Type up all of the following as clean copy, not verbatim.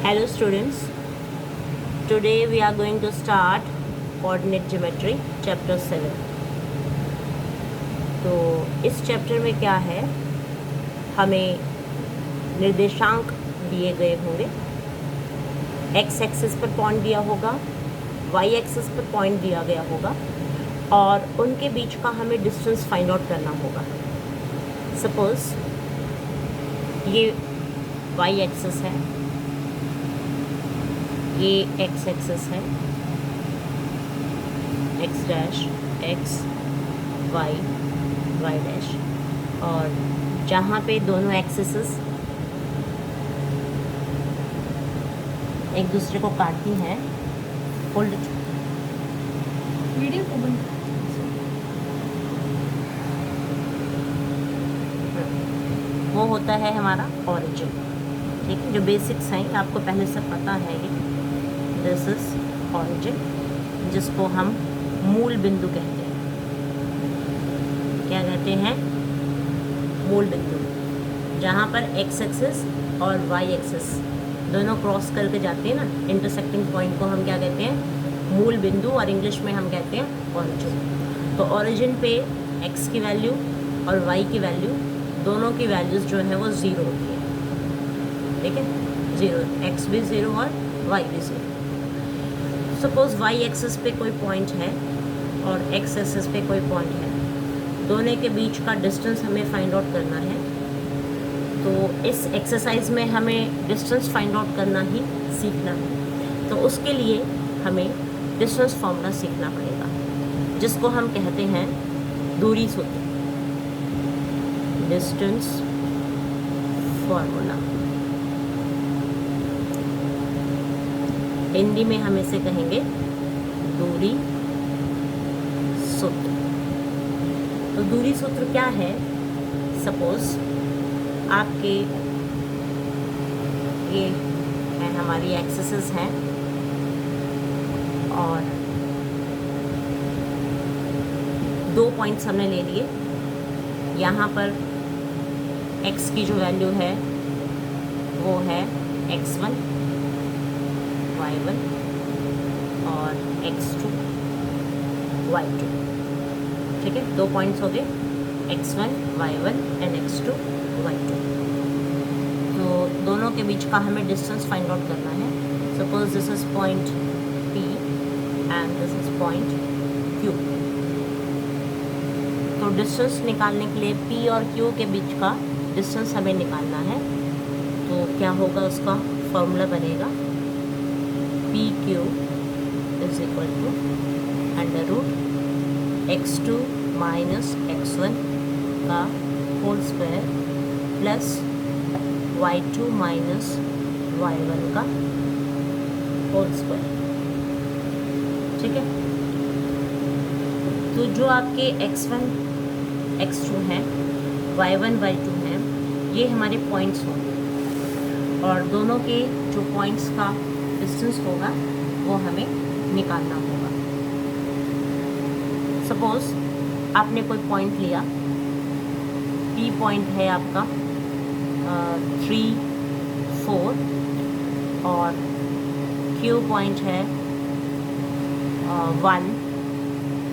Hello students, today we are going to start coordinate geometry chapter 7. तो इस chapter में क्या है, हमें निर्देशांक दिए गए होंगे, एक्स एक्सिस पर पॉइंट दिया होगा, वाई एक्सिस पर पॉइंट दिया गया होगा और उनके बीच का हमें डिस्टेंस फाइंड आउट करना होगा. सपोज ये वाई एक्सिस है, ये एक्स एक्सिस है, X dash X Y Y dash, और जहाँ पे दोनों एक्सिस एक दूसरे को काटती हैं, होल्ड वीडियो को बंद वो होता है हमारा ऑरिजिन. ठीक है, जो बेसिक्स हैं आपको पहले से पता है. ये दिस इज ऑरिजिन, जिसको हम मूल बिंदु कहते हैं. क्या कहते हैं? मूल बिंदु. जहाँ पर एक्स एक्सिस और वाई एक्सिस दोनों क्रॉस करके जाते हैं ना, इंटरसेक्टिंग पॉइंट को हम क्या कहते हैं? मूल बिंदु, और इंग्लिश में हम कहते हैं ऑरिजिन. तो ऑरिजिन पे एक्स की वैल्यू और वाई की वैल्यू, दोनों की वैल्यूज़ जो है वो ज़ीरो होती है. ठीक है, ज़ीरो, एक्स भी ज़ीरो और वाई भी ज़ीरो. सपोज़ वाई एक्सिस पे कोई पॉइंट है और एक्स एक्सिस पे कोई पॉइंट है, दोनों के बीच का डिस्टेंस हमें फाइंड आउट करना है. तो इस एक्सरसाइज में हमें डिस्टेंस फाइंड आउट करना ही सीखना है. तो उसके लिए हमें डिस्टेंस फार्मूला सीखना पड़ेगा, जिसको हम कहते हैं दूरी सूत्र, डिस्टेंस फार्मूला. हिंदी में हम इसे कहेंगे दूरी सूत्र. तो दूरी सूत्र क्या है? सपोज आपके ये है, हमारी एक्सिस हैं और दो पॉइंट्स हमने ले लिए. यहाँ पर x की जो वैल्यू है वो है x1 y1 और x2 y2. ठीक है, दो पॉइंट्स हो गए, x1 y1 and x2 y2. तो दोनों के बीच का हमें डिस्टेंस फाइंड आउट करना है. Suppose this is point P and this is point Q. तो डिस्टेंस निकालने के लिए P और Q के बीच का डिस्टेंस हमें निकालना है. तो क्या होगा, उसका फॉर्मूला बनेगा PQ is equal to under root x2 minus x1 का whole square plus y2 minus y1 का होल स्क्वायर. ठीक है, तो जो आपके x1 x2 हैं, y1 y2 हैं, ये हमारे पॉइंट्स होंगे और दोनों के जो पॉइंट्स का डिस्टेंस होगा वो हमें निकालना होगा. सपोज आपने कोई पॉइंट लिया, P पॉइंट है आपका 3 4 और Q पॉइंट है 1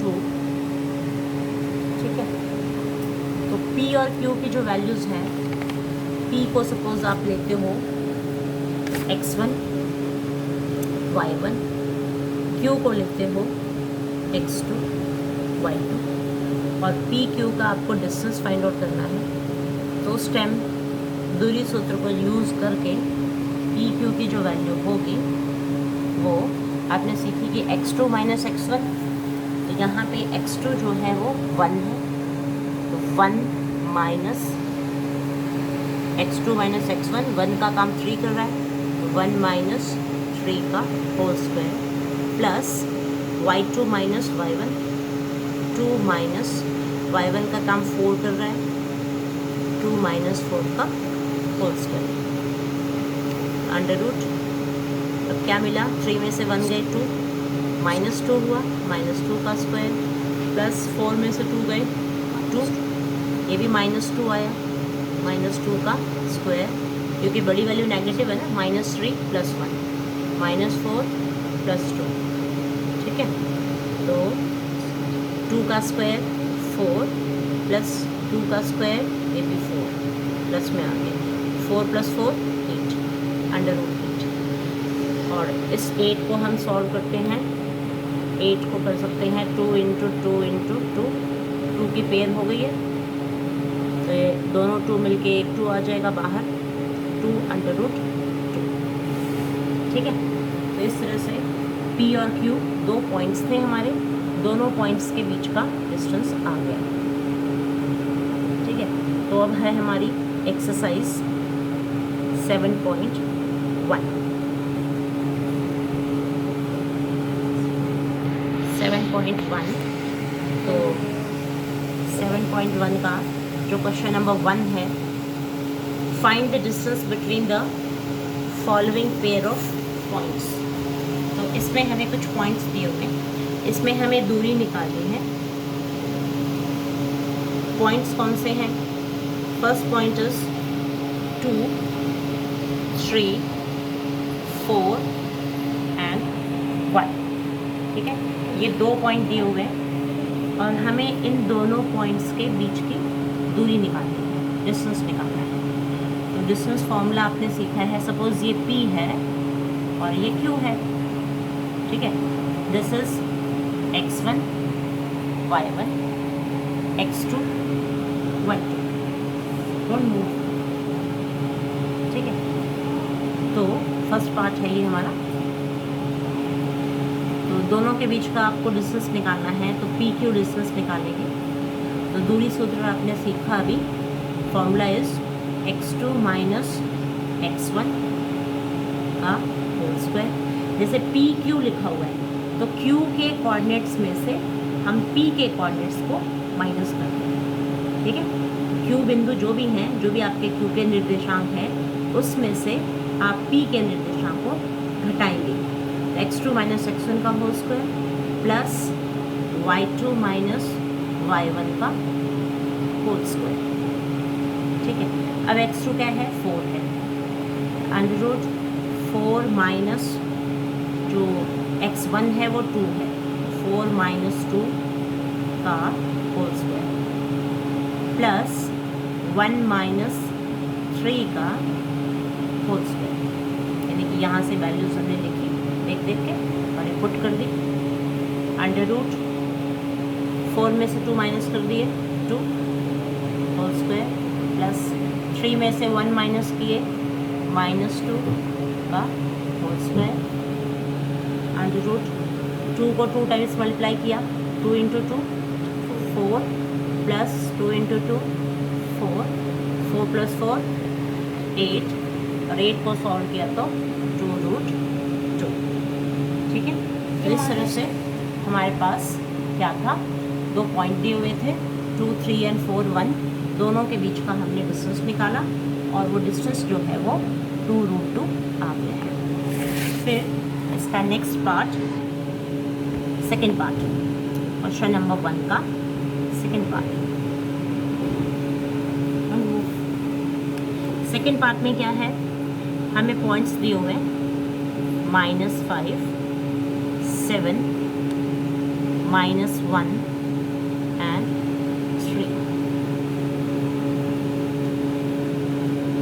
2. ठीक है, तो P और Q की जो वैल्यूज़ हैं, P को सपोज आप लेते हो x1 y1, Q को लेते हो x2 y2, और PQ का आपको डिस्टेंस फाइंड आउट करना है. तो उस टाइम दूरी सूत्र को यूज़ करके PQ की जो वैल्यू होगी वो आपने सीखी कि x2 माइनस x1. तो यहाँ पे x2 जो है वो 1 है, तो 1 माइनस x2 माइनस x1, 1 का काम 3 कर रहा है, तो 1 माइनस 3 का whole square plus y2 minus y1, 2 minus y1 का काम 4 कर रहा है, 2 माइनस 4 का होल स्क्वायर अंडर रूट. अब क्या मिला, 3 में से 1 गए 2, माइनस 2 हुआ, माइनस 2 का स्क्वायर प्लस 4 में से 2 गए 2, ये भी माइनस 2 आया, -2 का स्क्वायर क्योंकि बड़ी वैल्यू नेगेटिव है ना, -3 + 1 -4 + 2, ठीक है। तो 2 का स्क्वायर 4 + 2 का स्क्वायर ये भी 4 प्लस में आ गया 4 + 4 8 √8। और इस 8 को हम सॉल्व करते हैं, 8 को कर सकते हैं 2 × 2 × 2, 2 की पेयर हो गई है तो ये दोनों 2 मिलके एक 2 आ जाएगा बाहर, 2 √2, ठीक है। तो इस तरह से P और Q 2 पॉइंट्स थे हमारे, दोनों पॉइंट्स के बीच का डिस्टेंस आ गया, ठीक है। तो अब है हमारी एक्सरसाइज 7.1। तो 7.1 का जो क्वेश्चन नंबर 1 है, find the distance between the following pair of points. तो इसमें हमें कुछ पॉइंट्स दिए हुए हैं, इसमें हमें दूरी निकालनी है। पॉइंट्स कौन से हैं? फर्स्ट पॉइंट इज 2, 3, 4 एंड 1, ठीक है। ये 2 पॉइंट दिए हुए हैं और हमें इन दोनों पॉइंट्स के बीच की दूरी निकालनी है, डिस्टेंस निकालना है। तो डिस्टेंस फॉर्मूला आपने सीखा है, सपोज ये P है और ये Q है, ठीक है। This is x1 y1 x2 y2, don't move, ठीक है। तो फर्स्ट पार्ट है ये हमारा। तो दोनों के बीच का आपको डिस्टेंस निकालना है, तो पी क्यू डिस्टेंस निकालेंगे। तो दूरी सूत्र आपने सीखा अभी, फॉर्मूला इज x2 - x1 का होल स्क्वायर। जैसे पी क्यू लिखा हुआ है तो क्यू के कोऑर्डिनेट्स में से हम पी के कोऑर्डिनेट्स को माइनस करते हैं, ठीक है। क्यू बिंदु जो भी हैं, जो भी आपके क्यू के निर्देशांक हैं, उसमें से आप पी के निर्देशांक को घटाएंगे। x2 - x1 का whole square plus y2 - y1 का होल स्क्वायर, ठीक है। अब x2 क्या है? 4 है, √4 माइनस जो x1 है वो 2 है, 4 - 2 का होल स्क्वायर प्लस 1 - 3 का होल स्क्वायर। यानी कि यहाँ से वैल्यूज हमने लिखी देख के और ये पुट कर दी। √4 में से 2 माइनस कर दिए, 2 होल स्क्वायर प्लस 3 में से 1 माइनस किए, -2 का होल स्क्वायर। √2 को 2 टाइम्स मल्टीप्लाई किया, 2 × 2 4 प्लस 2 × 2 4, 4 + 4 8 और 8 को सॉल्व किया तो 2√2, ठीक है। तो इस तरह से हमारे पास क्या था, 2 पॉइंट दिए हुए थे, 2, 3 एंड 4, 1, दोनों के बीच का हमने डिस्टेंस निकाला और वो डिस्टेंस जो है वो 2√2 आ गया है। फिर इसका next part, second part, question number 1 का सेकेंड पार्ट। सेकेंड पार्ट में क्या है, हमें पॉइंट्स दिए हुए हैं -5, 7, -1 एंड 3।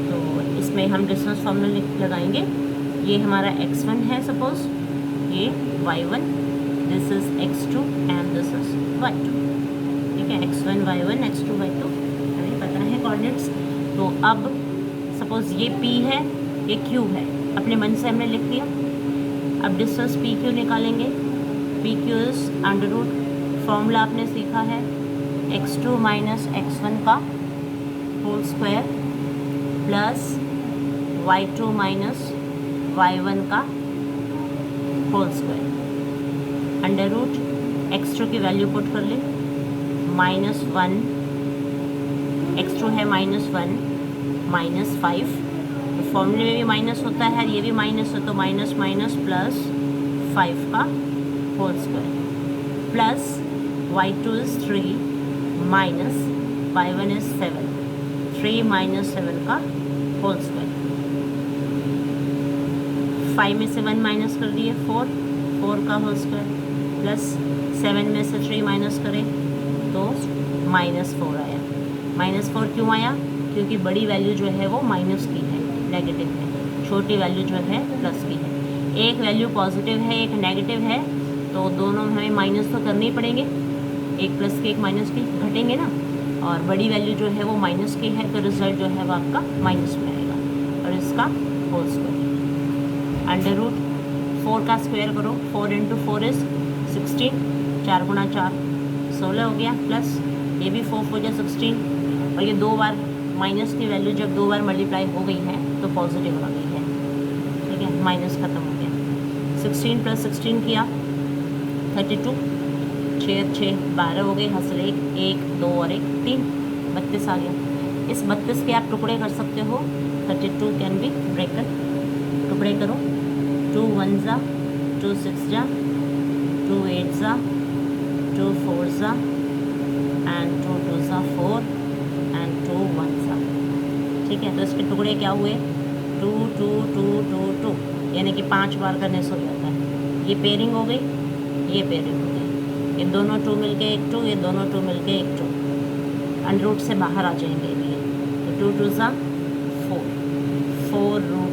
तो इसमें हम डिस्टेंस फॉर्मूला लगाएंगे। ये हमारा x1 है, सपोज ये y1, this is x2 and this is y2, ठीक है। x1 y1 x2 y2 हमें पता है कोऑर्डिनेट्स। तो अब सपोज ये p है, ये q है, अपने मन से हमने लिख लिया। अब डिस्टेंस पी क्यू निकालेंगे। पी क्यू इज √ फॉर्मूला आपने सीखा है, x2 - x1 का whole square plus y2 - y1 का होल स्क्वायर, √x2 की वैल्यू पुट कर ले, -1, x2 है -1 -5, तो फॉर्मूले में भी माइनस होता है, ये भी माइनस है, तो माइनस माइनस प्लस 5 का whole square plus y2 is 3 minus y1 is 7, 3 - 7 का होल स्क्वायर, 5 में से 1 माइनस कर दिए 4 का होल स्क्वायर प्लस 7 में से 3 माइनस करें तो -4 आया। -4 क्यों आया? क्योंकि बड़ी वैल्यू जो है वो माइनस की है, नेगेटिव है, छोटी वैल्यू जो है प्लस की है। एक वैल्यू पॉजिटिव है, एक नेगेटिव है, तो दोनों में हमें माइनस तो करने ही पड़ेंगे, एक प्लस की एक माइनस की घटेंगे ना, और बड़ी वैल्यू जो है वो माइनस की है, तो रिजल्ट जो है वो आपका माइनस में आएगा। और इसका होल स्क्वायर अंडर रूट 4 का स्क्वायर करो, 4 × 4 इज 16, 4 × 4 16 हो गया, प्लस ये भी 4 हो गया 16, और ये 2 बार माइनस की वैल्यू जब 2 बार मल्टीप्लाई हो गई है तो पॉजिटिव आ गई है, ठीक है, माइनस खत्म हो गया। 16 + 16 किया 32, 6 6 12 हो गए, हासिल 1 2 और 1 3, 32 आ गया। इस 32 के आप टुकड़े कर सकते हो, 32 कैन बी ब्रेकन, टुकड़े करो, 2 1 ज़ा, 2 6 ज़ा, 2 8 ज़ा, 2 4 ज़ा, एंड 2 2 ज़ा 4 एंड 2 1 ज़ा, ठीक है। तो इसके टुकड़े क्या हुए 2 2 2 2 2, यानी कि 5 बार करने से हो जाता है। ये पेयरिंग हो गई, ये पेयरिंग हो गई, ये दोनों 2 मिलके 1 2, ये दोनों 2 मिलके 1 2, अंडर रूट से बाहर आ जाएंगे ये, तो 2 2 ज़ा 4 4√2,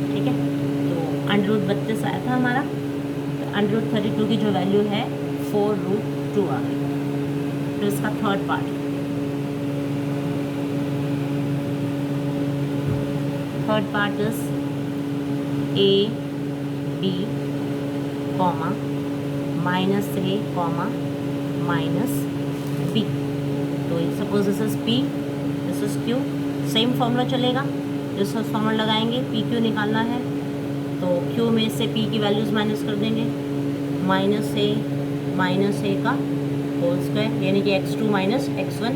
ठीक है। तो अंडर रूट 32 आया था हमारा, तो अंडर रूट 32 की जो वैल्यू है 4√2 आ गई। तो इसका third part is A B comma -A comma -B। तो suppose this is P, this is Q, same formula चलेगा, जिस फॉर्मूला लगाएंगे PQ निकालना है, तो Q में से P की वैल्यूज़ माइनस कर देंगे, -A का होल स्क्वायर, यानी कि x2 - x1,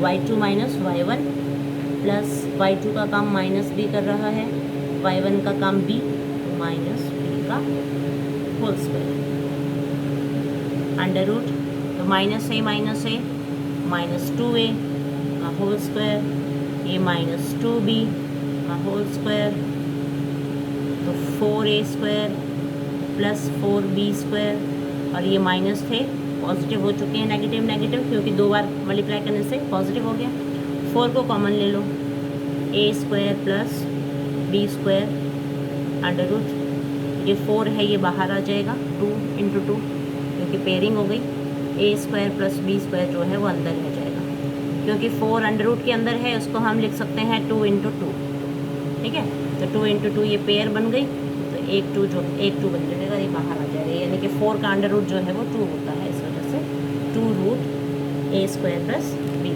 y2 - y1, plus y2 का काम -b कर रहा है, y1 का काम b, -b का होल स्क्वायर अंडर रूट, तो -a -2a का होल स्क्वायर, ये -2b का होल स्क्वायर, तो 4a² प्लस 4b², और ये माइनस थे पॉजिटिव हो चुके हैं, नेगेटिव क्योंकि 2 बार मल्टीप्लाई करने से पॉजिटिव हो गया। 4 को कॉमन ले लो, a² plus b² under root, ये 4 है ये बाहर आ जाएगा, 2 × 2 क्योंकि पेयरिंग हो गई, a² प्लस b² जो है वो अंदर रह जाएगा, क्योंकि 4 अंडर रूट के अंदर है, उसको हम लिख सकते हैं 2 × 2, ठीक है। तो 2 × 2 ये पेयर बन गई, तो 1 2 बन जाएगा, ये बाहर आ जाएगा, यानी कि 4 का अंडर रूट जो है वो 2 होता है, इस वजह से 2√a² प्लस b²।